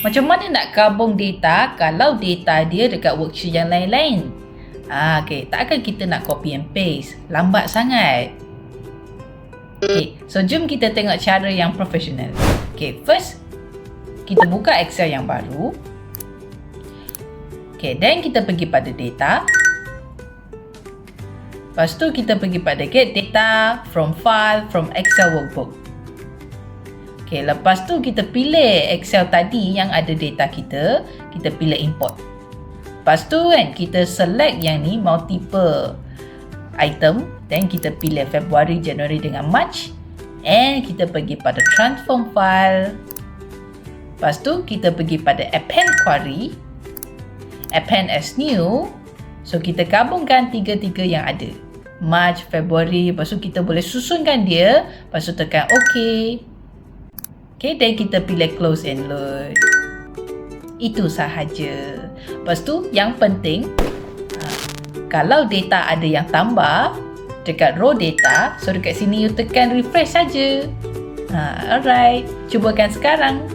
Macam mana nak gabung data kalau data dia dekat worksheet yang lain-lain? Okay, takkan kita nak copy and paste? Lambat sangat. Okay, so jom kita tengok cara yang profesional. Okay, first, kita buka Excel yang baru. Okay, then kita pergi pada data. Lepas tu kita pergi pada get data from file from Excel workbook. Okay, lepas tu kita pilih Excel tadi yang ada data kita. Kita pilih import. Lepas tu kan kita select yang ni multiple item. Then kita pilih Februari, Januari dengan March. And kita pergi pada transform file. Lepas tu kita pergi pada append query. Append as new. So kita gabungkan tiga-tiga yang ada. March, Februari. Lepas tu kita boleh susunkan dia. Lepas tu tekan OK. Okay, then kita pilih close and load. Itu sahaja. Lepas tu yang penting, kalau data ada yang tambah dekat row data, so dekat sini you tekan refresh saja. Alright, cubakan sekarang.